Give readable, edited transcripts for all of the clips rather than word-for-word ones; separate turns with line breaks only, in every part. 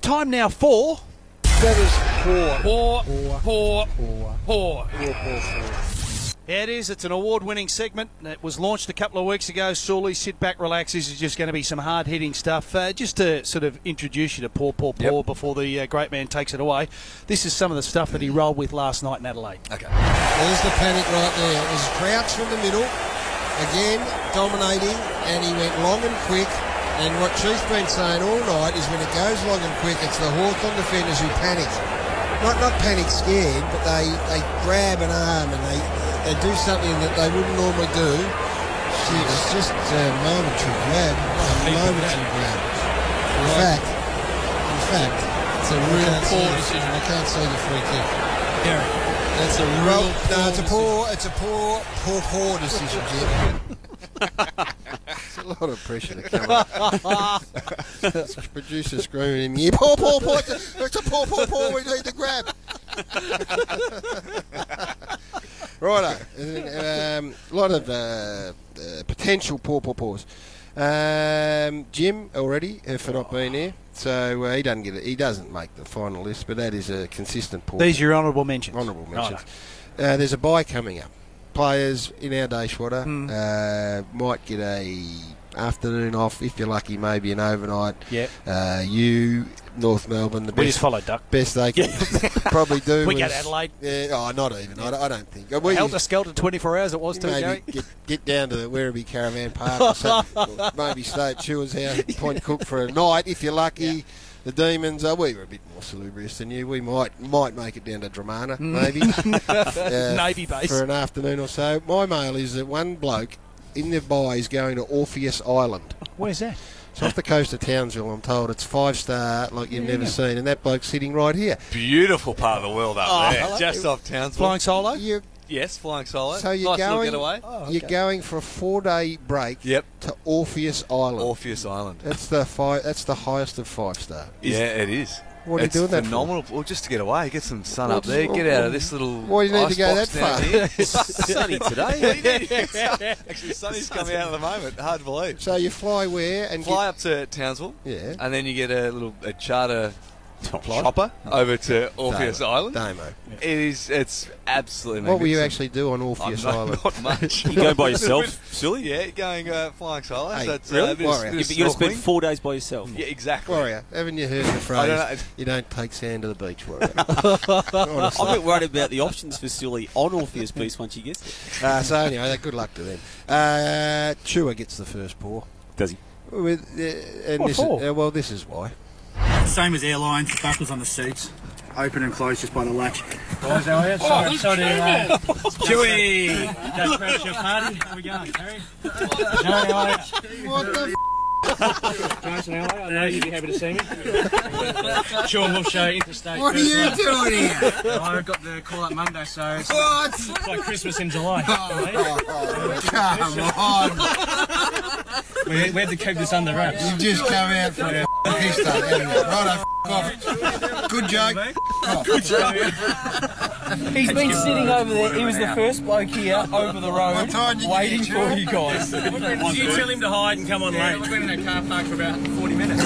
Time now for...
That is poor.
Poor. Yeah, it is. It's an award-winning segment. It was launched a couple of weeks ago. Sully, sit back, relax. This is just going to be some hard-hitting stuff. Just to sort of introduce you to poor before the great man takes it away. This is some of the stuff that he rolled with last night in Adelaide.
Okay.
There's the panic right there. It was Crouch from the middle, again dominating, and he went long and quick. And what Chief's been saying all night is when it goes long and quick, it's the Hawthorn defenders who panic. Not panic scared, but they grab an arm and they do something that they wouldn't normally do. It's just a momentary grab. In fact, it's a real poor decision. I can't see the free kick.
Gary,
that's a real it's a poor decision, Jim.
It's a lot of pressure to come up. Producer screaming in here, poor, it's a poor, we need the grab. Righto, a lot of potential poors. Jim already for not being here, so he doesn't get it. He doesn't make the final list, but that is a consistent poor.
These are your honourable mentions.
Honourable mentions. There's a bye coming up. Players in our day swatter might get a afternoon off if you're lucky, maybe an overnight. You, North Melbourne,
we just follow duck.
Best they can probably do.
We go to Adelaide.
Not even. I don't think.
Helter Skelter 24 hours it was too, Gary.
Get down to the Werribee Caravan Park or something. Or maybe stay at Chewer's house, Point Cook for a night if you're lucky. Yeah. The Demons, we were a bit more salubrious than you. We might make it down to Dramana, maybe.
Navy base.
For an afternoon or so. My mail is that one bloke in the bye is going to Orpheus Island.
Where's that?
It's off the coast of Townsville, I'm told. It's 5-star like you've never seen. And that bloke's sitting right here.
Beautiful part of the world up there. Just off Townsville.
Flying solo?
Yes, flying solo.
So you're
nice
going,
getaway.
You're going for a 4-day break to Orpheus Island.
Orpheus Island.
That's the highest of 5-star.
Yeah, it is.
What are you doing that for?
Phenomenal. Well, just to get away, get some sun up there, get out of this little.
Why do you need to go that far?
It's sunny today. Actually, the sun is coming out at the moment. Hard to believe.
So you fly where and
fly up to Townsville.
Yeah.
And then you get a charter chopper over to Orpheus Island.
Damo.
It's absolutely magnificent.
What will you actually do on Orpheus Island?
Not much.
You go by yourself, silly?
Yeah, going flying solo.
Hey,
That's
really?
Warrior.
You're going to spend 4 days by yourself.
Yeah, exactly.
Warrior, haven't you heard the phrase, you don't take sand to the beach, Warrior?
I'm a bit worried about the options for Silly on Orpheus Beach once he gets there.
So anyway, good luck to them. Chua gets the first pour.
Does he?
This is why.
Same as airlines, the buckles on the seats, open and closed just by the latch. Guys, how are you? Sorry to Chewy! Go crash your party. How are we going, Harry? Johnny, how are you?
What the
Johnson, how are you? I know you'd be happy to see me. Sure, we'll show you interstate.
What are you doing here?
I got the call up Monday, so it's like Christmas in July.
Come on.
We had to keep this under wraps.
You've just come out from a piss day, haven't you? Right off. Good joke.
Good joke.
He's been sitting over there. He was the first bloke here over the road waiting for you guys.
You tell him to hide and come on late. We've been in a car park for about 40 minutes.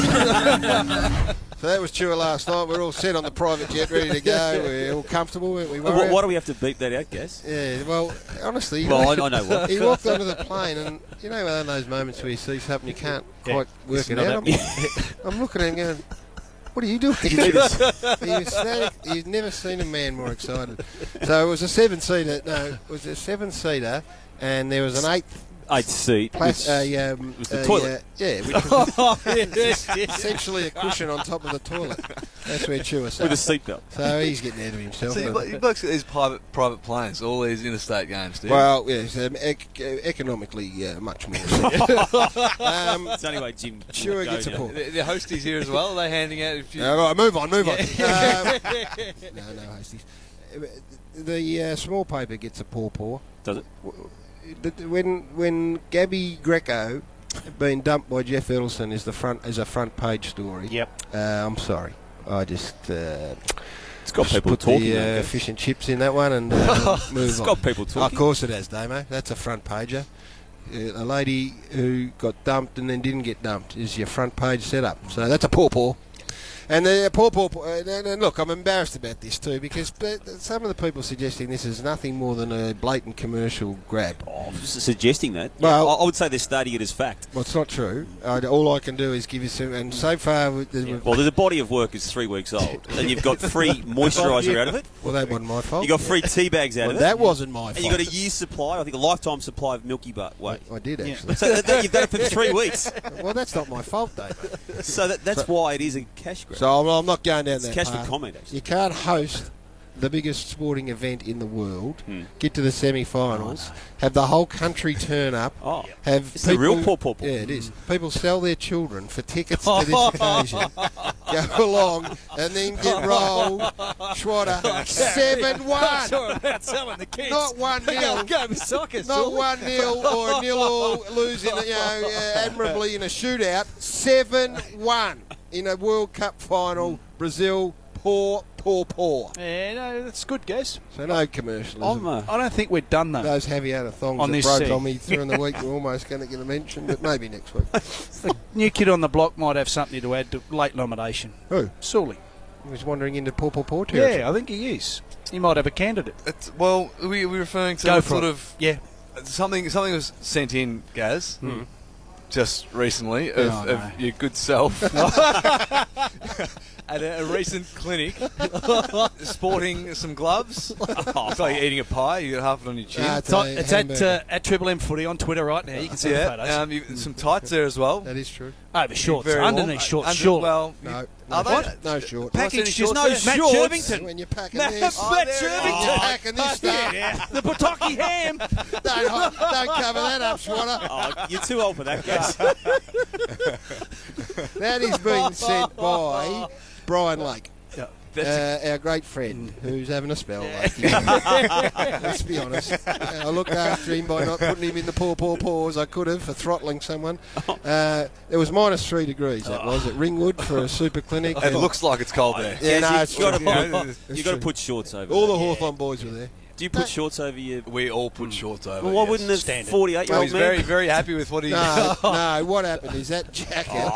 So that was Chua last night. We're all set on the private jet, ready to go. We're all comfortable, weren't we?
Why do we have to beep that out, Gaz?
Yeah, well, honestly...
Well, I know what.
He walked onto the plane and, you know, one of those moments where you see something you can't quite work it out. I'm looking at him going, what are you doing? He was ecstatic. He's never seen a man more excited. So it was a 7-seater. No, it was a 7-seater, and there was an
8th seat.
Was
the toilet.
Which was essentially a cushion on top of the toilet. That's where Chua sat.
With a seatbelt.
So he's getting out of himself.
So you blokes got these private planes, all these interstate games, do you?
Well, yes, economically much more.
It's the only way Jim
Chua gets a pour.
The hosties here as well, are they handing out...
Right, move on. No hosties. The small paper gets a pour.
Does it?
When Gabby Greco being dumped by Jeff Edelson is a front page story.
Yep.
I'm sorry. I just
it's got people
put
talking.
The fish and chips in that one and move
it's
on.
got people talking.
Of course it has, Damo. That's a front pager. A lady who got dumped and then didn't get dumped is your front page setup. So that's a paw. And and look, I'm embarrassed about this too because some of the people suggesting this is nothing more than a blatant commercial grab.
Oh, suggesting that.
Well,
I would say they're stating it as fact.
Well, it's not true. All I can do is give you some, and so far...
Well, the body of work is 3 weeks old, and you've got free moisturiser out of it.
Well, that wasn't my fault.
You got free tea bags out of it.
That wasn't my fault.
And you got a year's supply, I think a lifetime supply of Milky Whey.
I did, actually.
So you've done it for 3 weeks.
Well, that's not my fault, Dave.
So that's why it is a cash grab.
So I'm not going down that
cash
path.
for comment, actually.
You can't host the biggest sporting event in the world, get to the semi-finals, have the whole country turn up, have
it's
people...
the real poor.
Yeah, it is. People sell their children for tickets to this occasion, go along, and then get rolled, Schwatter, 7-1.
Sure about selling the kids.
Not 1-0.
Go with soccer,
Not 1-0 or a 0 losing, admirably in a shootout. 7-1 in a World Cup final. Brazil, poor.
Yeah, no, that's good, guess.
So no commercialism.
I don't think we're done, though.
Those heavy-outer thongs
on
that
this
broke on me during the week were almost going to get a mention, but maybe next week.
The new kid on the block might have something to add to late nomination.
Who?
Sully.
He was wandering into poor territory.
Yeah, I think he is. He might have a candidate.
Well, we're referring to
sort
of...
Yeah.
Something was sent in, Gaz, just recently, of your good self. At a recent clinic, sporting some gloves. It's like eating a pie. You got half it on your chin.
It's at Triple M Footy on Twitter right now. You can see the photos.
Some tights there as well.
That is true.
Over shorts.
Very
Underneath shorts. Sure.
Well,
no.
Are they?
No shorts.
Package
There's
no
shorts
Matt
there?
Jervington.
When you're packing
Matt
this.
Jervington.
When you're packing this stuff.
The Pataki ham.
Don't cover that up, Schwatter.
Oh, you're too old for that, guys.
That is being sent by Brian Lake. Our great friend who's having a spell. Let's be honest. I looked after him by not putting him in the poor as I could have for throttling someone. It was -3 degrees, that was, at Ringwood for a super clinic.
It looks like it's cold there.
Yeah, no, it's
You've got to put shorts over
all
it.
the Hawthorn boys were there.
Do you put shorts over your...
We all put shorts over.
Well, why wouldn't a 48-year-old
he's
man...
very, very happy with what he...
No, what happened is that jacket,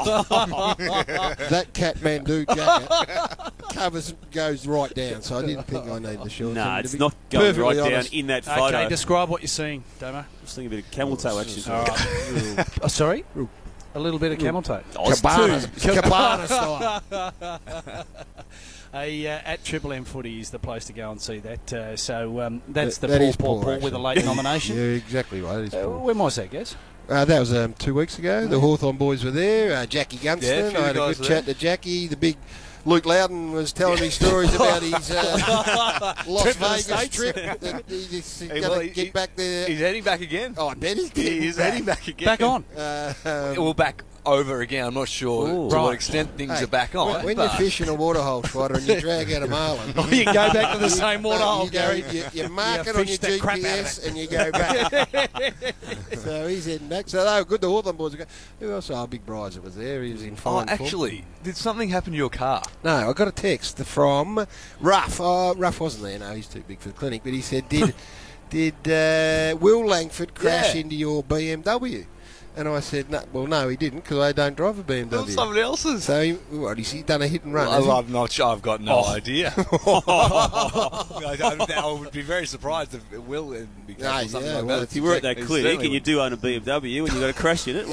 that Kathmandu jacket, goes right down, so I didn't think I needed the shorts.
No, it's not going right down in that photo.
Okay, describe what you're seeing, Domo.
I'm just thinking a bit of camel toe action.
Sorry? A little bit of camel toe.
Cabana style.
At Triple M Footy is the place to go and see that. So that's the
that is
poor
poor,
with a late nomination.
You're exactly right. It is poor.
When was that, guess?
That was 2 weeks ago. The Hawthorn boys were there. Jackie Gunston. I had a good chat to Jackie. The big Luke Loudon was telling me stories about his Las Vegas trip. He's going to get back there.
He's heading back again.
Oh, I bet he's
heading back again.
Back on.
Well, back over again. I'm not sure to what extent things are back on.
When you fish in a waterhole, Schwatter, and you drag out a marlin,
you go back to the same waterhole, Gary.
You mark it on your GPS and you go back. So he's heading back. So they were good. The Hawthorn boys. Who else? Oh, Big Bryce was there. He was in fine form.
Actually, did something happen to your car?
No, I got a text from Ruff. Ruff wasn't there. No, he's too big for the clinic. But he said, did Will Langford crash into your BMW? And I said, no, he didn't, because I don't drive a BMW.
That was somebody else's.
So he done a hit and run?
Well, I'm not sure. I've got no idea. I would be very surprised if Will be something like that.
If you were at that clinic and you do own a BMW and you got a crash in it,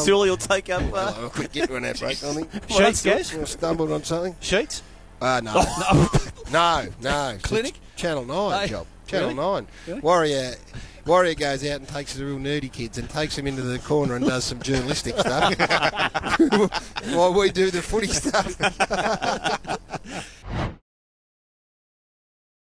Sully will take up.
I could get one that break, I think.
Sheets, guys?
Stumbled on something.
Sheets?
No. No.
Clinic?
Channel 9 job. Channel 9.
Really?
Warrior goes out and takes the real nerdy kids and takes them into the corner and does some journalistic stuff while we do the footy stuff.